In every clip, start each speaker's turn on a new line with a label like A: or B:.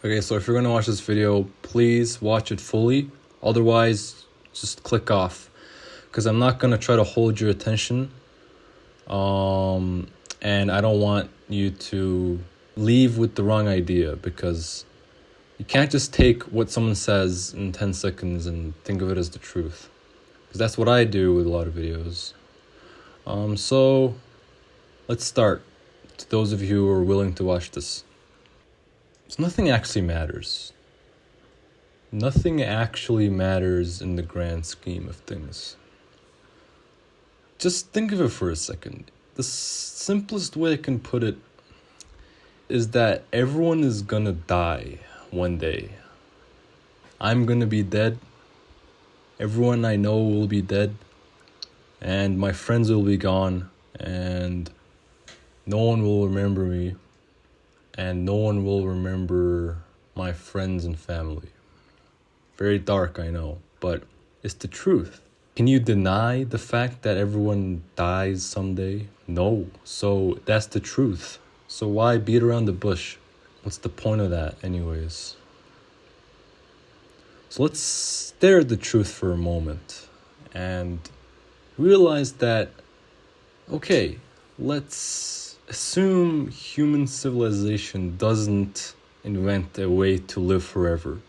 A: Okay, so if you're gonna watch this video, please watch it fully. Otherwise, just click off, because I'm not gonna try to hold your attention. And I don't want you to leave with the wrong idea, because you can't just take what someone says in 10 seconds and think of it as the truth. Because that's what I do with a lot of videos. So let's start. To those of you who are willing to watch this. So nothing actually matters. Nothing actually matters in the grand scheme of things. Just think of it for a second. The simplest way I can put it is that everyone is gonna die one day. I'm gonna be dead. Everyone I know will be dead. And my friends will be gone. And no one will remember me. And no one will remember my friends and family. Very dark, I know, but it's the truth. Can you deny the fact that everyone dies someday? No. So that's the truth. So why beat around the bush? What's the point of that anyways? So let's stare at the truth for a moment and realize that, okay, let's assume human civilization doesn't invent a way to live forever.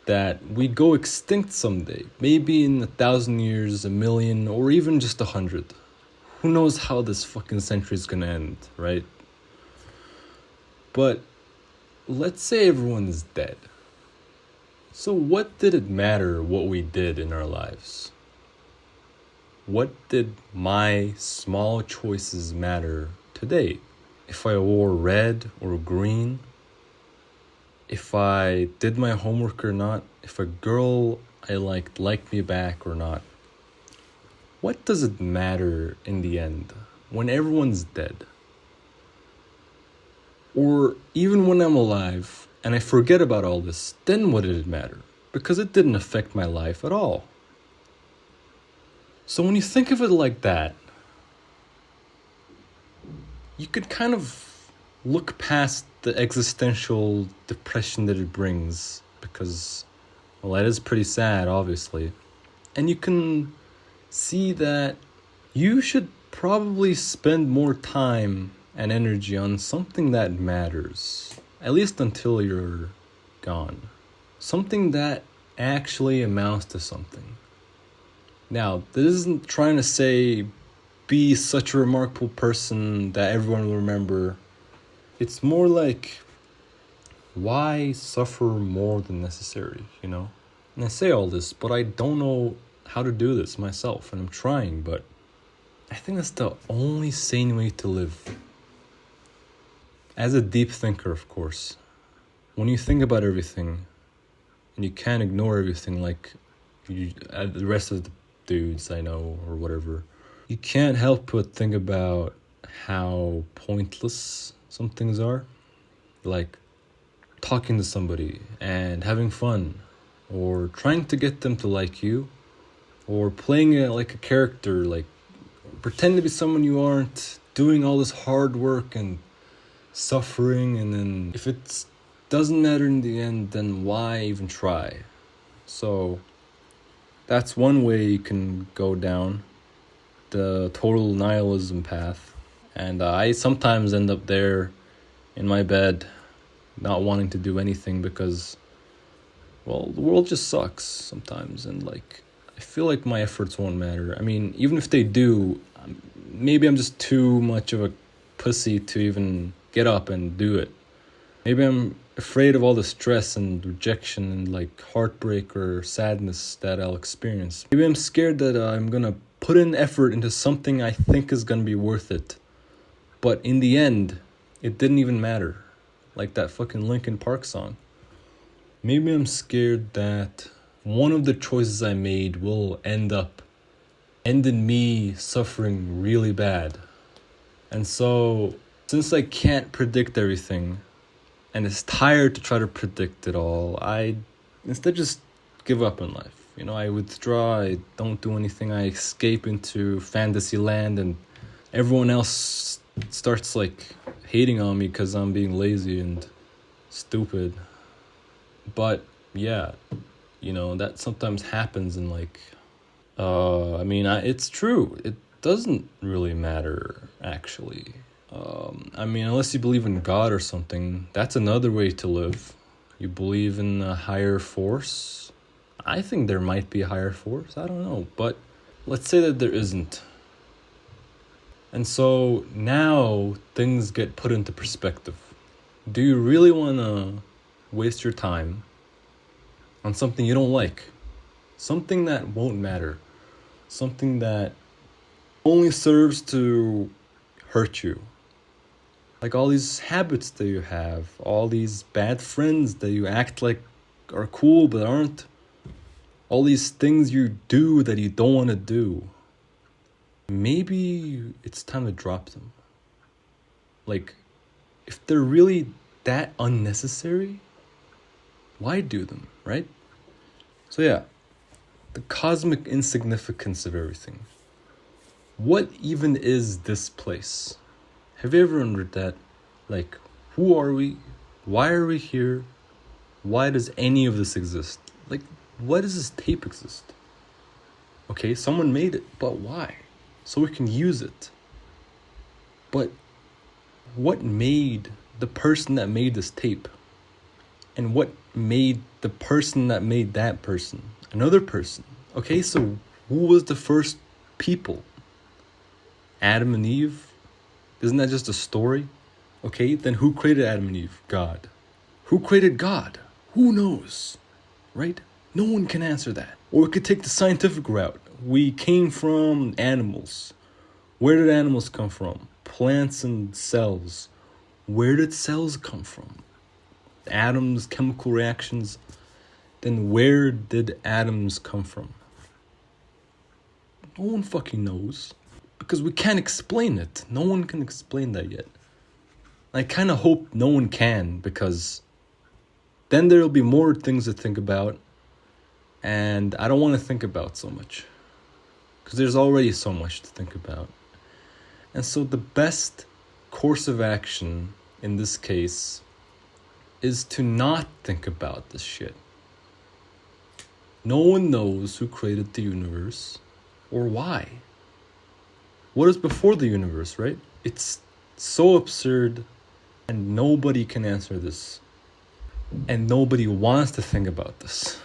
A: That we go extinct someday, maybe in 1,000 years, 1,000,000, or even just 100. Who knows how this fucking century is gonna end, right? But let's say everyone is dead. So what did it matter what we did in our lives? What did my small choices matter today? If I wore red or green? If I did my homework or not? If a girl I liked me back or not? What does it matter in the end when everyone's dead? Or even when I'm alive and I forget about all this, then what did it matter? Because it didn't affect my life at all. So when you think of it like that, you could kind of look past the existential depression that it brings, because, well, that is pretty sad, obviously. And you can see that you should probably spend more time and energy on something that matters, at least until you're gone. Something that actually amounts to something. Now, this isn't trying to say be such a remarkable person that everyone will remember. It's more like, why suffer more than necessary, you know? And I say all this, but I don't know how to do this myself, and I'm trying, but I think that's the only sane way to live. As a deep thinker, of course, when you think about everything, and you can't ignore everything like the rest of the dudes I know or whatever, you can't help but think about how pointless some things are. Like talking to somebody and having fun, or trying to get them to like you, or playing like a character, like pretend to be someone you aren't, doing all this hard work and suffering, and then if it doesn't matter in the end, then why even try? So that's one way you can go down the total nihilism path. And I sometimes end up there in my bed, not wanting to do anything because, well, the world just sucks sometimes. And like, I feel like my efforts won't matter. I mean, even if they do, maybe I'm just too much of a pussy to even get up and do it. Maybe I'm afraid of all the stress and rejection and like heartbreak or sadness that I'll experience. Maybe I'm scared that I'm gonna put in effort into something I think is gonna be worth it, but in the end, it didn't even matter. Like that fucking Linkin Park song. Maybe I'm scared that one of the choices I made will end in me suffering really bad. And so, since I can't predict everything, and it's tired to try to predict it all, I instead just give up in life. You know, I withdraw, I don't do anything, I escape into fantasy land, and everyone else starts like hating on me because I'm being lazy and stupid. But yeah, that sometimes happens in it's true. It doesn't really matter, actually. Unless you believe in God or something, that's another way to live. You believe in a higher force. I think there might be a higher force. I don't know. But let's say that there isn't. And so now things get put into perspective. Do you really want to waste your time on something you don't like? Something that won't matter. Something that only serves to hurt you. Like all these habits that you have, all these bad friends that you act like are cool but aren't. All these things you do that you don't want to do. Maybe it's time to drop them. Like, if they're really that unnecessary, why do them, right? So yeah, the cosmic insignificance of everything. What even is this place? Have you ever wondered that? Like, who are we? Why are we here? Why does any of this exist? Like, why does this tape exist? Okay, someone made it, but why? So we can use it. But what made the person that made this tape? And what made the person that made that person? Another person. Okay, so who was the first people? Adam and Eve? Isn't that just a story? Okay, then who created Adam and Eve? God. Who created God? Who knows? Right? No one can answer that. Or we could take the scientific route. We came from animals. Where did animals come from? Plants and cells. Where did cells come from? Atoms, chemical reactions. Then where did atoms come from? No one fucking knows. Because we can't explain it. No one can explain that yet. I kind of hope no one can, because then there'll be more things to think about. And I don't want to think about so much. Because there's already so much to think about. And so the best course of action in this case is to not think about this shit. No one knows who created the universe or why. What is before the universe, right? It's so absurd and nobody can answer this. And nobody wants to think about this.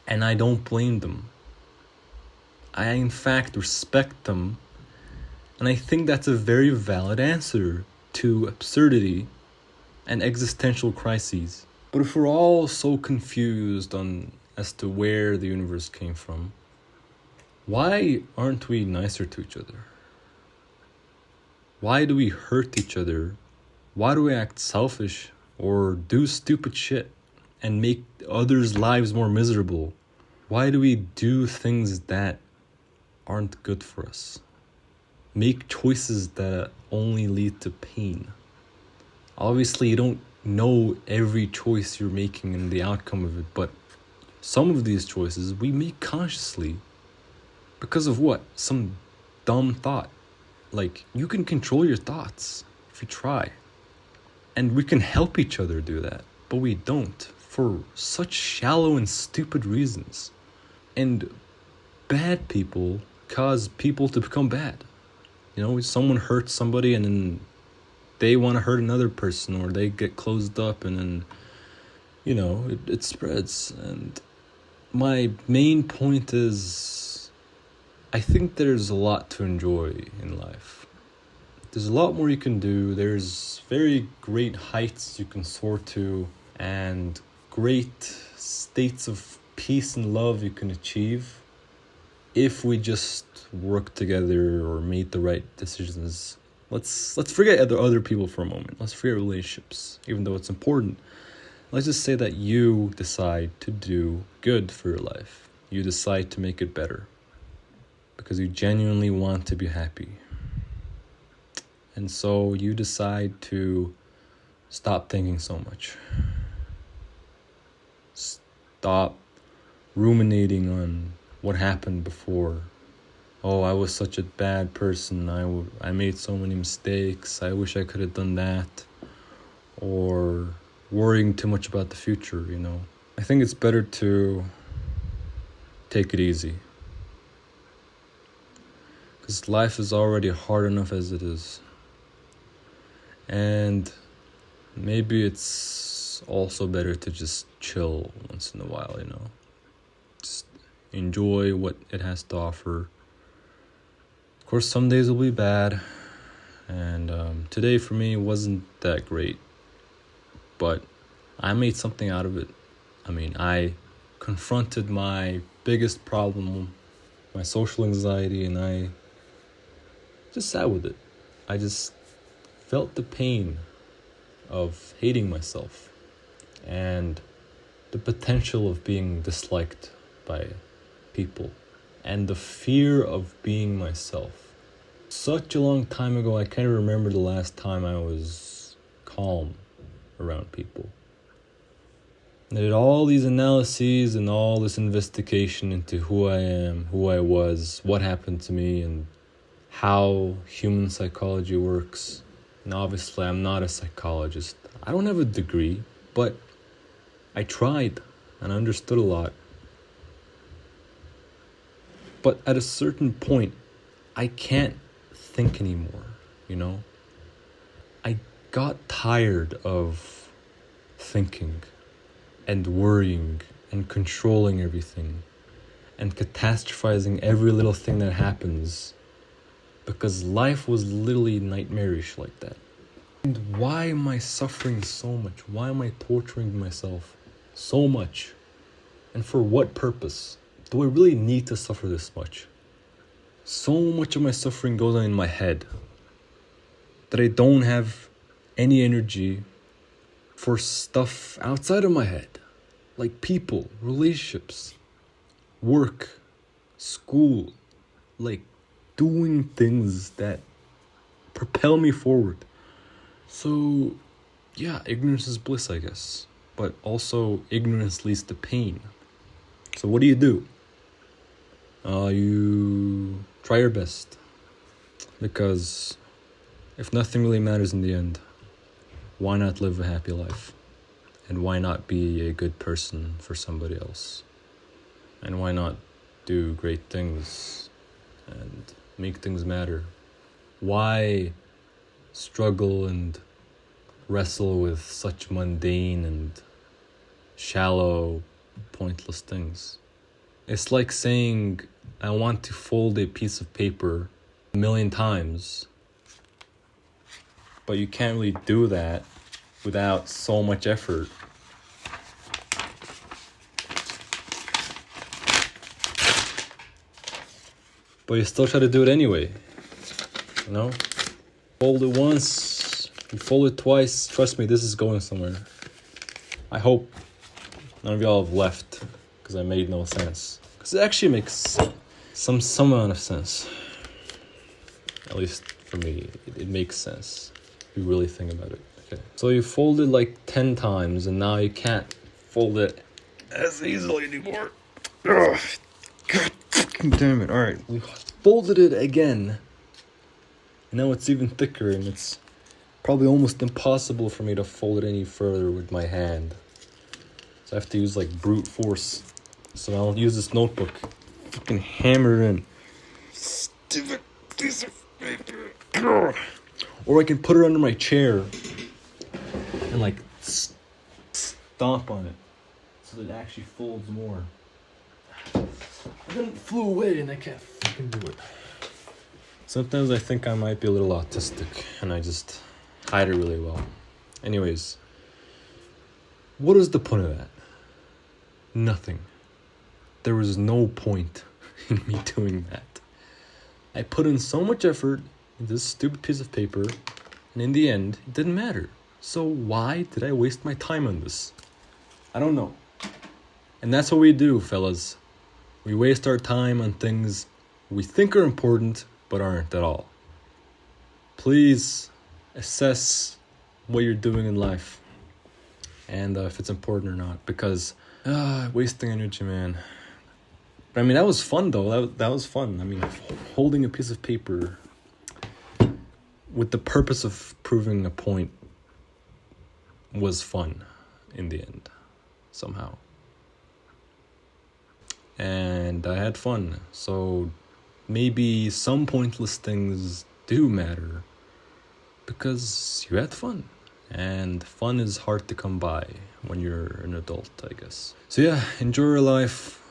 A: And I don't blame them. I, in fact, respect them. And I think that's a very valid answer to absurdity and existential crises. But if we're all so confused as to where the universe came from, why aren't we nicer to each other? Why do we hurt each other? Why do we act selfish or do stupid shit and make others' lives more miserable? Why do we do things that aren't good for us? Make choices that only lead to pain. Obviously, you don't know every choice you're making and the outcome of it, but some of these choices we make consciously. Because of what? Some dumb thought. Like, you can control your thoughts if you try. And we can help each other do that, but we don't, for such shallow and stupid reasons. And bad people cause people to become bad. Someone hurts somebody and then they want to hurt another person, or they get closed up and then, it spreads. And my main point is, I think there's a lot to enjoy in life. There's a lot more you can do. There's very great heights you can soar to, and great states of peace and love you can achieve if we just work together or made the right decisions. Let's forget other people for a moment. Let's forget relationships, even though it's important. Let's just say that you decide to do good for your life. You decide to make it better because you genuinely want to be happy. And so you decide to stop thinking so much. Stop ruminating on what happened before. Oh, I was such a bad person. I made so many mistakes. I wish I could have done that. Or worrying too much about the future, you know. I think it's better to take it easy. Because life is already hard enough as it is. And maybe it's also better to just chill once in a while, you know. Just enjoy what it has to offer. Of course, some days will be bad. And today for me wasn't that great. But I made something out of it. I mean, I confronted my biggest problem, my social anxiety, and I just sat with it. I just felt the pain of hating myself and the potential of being disliked by people and the fear of being myself. Such a long time ago, I can't remember the last time I was calm around people. I did all these analyses and all this investigation into who I am, who I was, what happened to me, and how human psychology works. And obviously, I'm not a psychologist. I don't have a degree, but I tried and understood a lot. But at a certain point, I can't think anymore, you know? I got tired of thinking and worrying and controlling everything and catastrophizing every little thing that happens, because life was literally nightmarish like that. And why am I suffering so much? Why am I torturing myself so much? And for what purpose? Do I really need to suffer this much? So much of my suffering goes on in my head that I don't have any energy for stuff outside of my head, like people, relationships, work, school, like doing things that propel me forward. So, yeah, ignorance is bliss, I guess. But also, ignorance leads to pain. So what do? You try your best. Because if nothing really matters in the end, why not live a happy life? And why not be a good person for somebody else? And why not do great things and make things matter? Why struggle and wrestle with such mundane and shallow, pointless things? It's like saying, I want to fold a piece of paper 1,000,000 times, but you can't really do that without so much effort. But you still try to do it anyway, you know? Fold it once, you fold it twice, trust me, this is going somewhere. I hope none of y'all have left because I made no sense. Because it actually makes some amount of sense. At least for me, it makes sense. If you really think about it. Okay. So you fold it like 10 times and now you can't fold it as easily anymore. Ugh. God fucking damn it. Alright, we folded it again. Now it's even thicker and it's probably almost impossible for me to fold it any further with my hand. So I have to use like brute force. So I'll use this notebook. Fucking hammer it in. Stupid piece of paper. Or I can put it under my chair and like stomp on it so that it actually folds more. And then it flew away and I can't fucking do it. Sometimes I think I might be a little autistic and I just hide it really well. Anyways, what is the point of that? Nothing. There was no point in me doing that. I put in so much effort into this stupid piece of paper, and in the end, it didn't matter. So why did I waste my time on this? I don't know. And that's what we do, fellas. We waste our time on things we think are important, but aren't at all. Please assess what you're doing in life and if it's important or not, because wasting energy, man. But I mean, that was fun though. That was fun. I mean, holding a piece of paper with the purpose of proving a point was fun. in the end, somehow. And I had fun, so maybe some pointless things do matter because you had fun. And fun is hard to come by when you're an adult, I guess. So yeah, enjoy your life.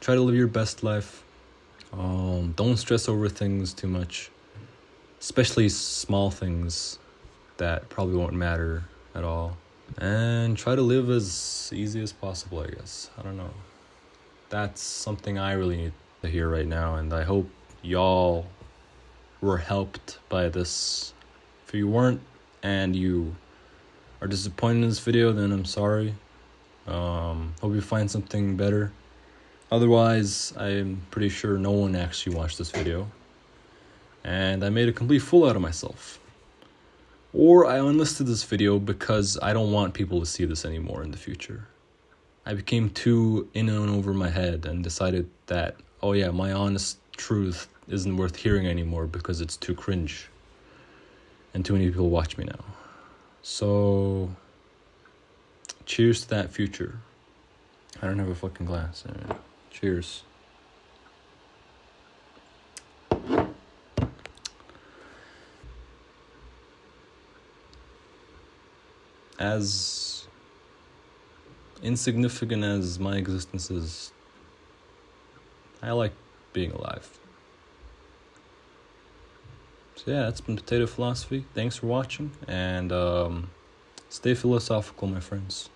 A: Try to live your best life. Don't stress over things too much, especially small things that probably won't matter at all. And try to live as easy as possible, I guess. I don't know. That's something I really need to hear right now, and I hope y'all were helped by this. If you weren't and you are disappointed in this video, then I'm sorry. Hope you find something better. Otherwise, I'm pretty sure no one actually watched this video, and I made a complete fool out of myself. Or I unlisted this video because I don't want people to see this anymore in the future. I became too in and over my head and decided that, oh yeah, my honest truth isn't worth hearing anymore because it's too cringe. And too many people watch me now. So, cheers to that future. I don't have a fucking glass. Cheers. As insignificant as my existence is, I like being alive. So yeah, that's been Potato Philosophy. Thanks for watching, and stay philosophical, my friends.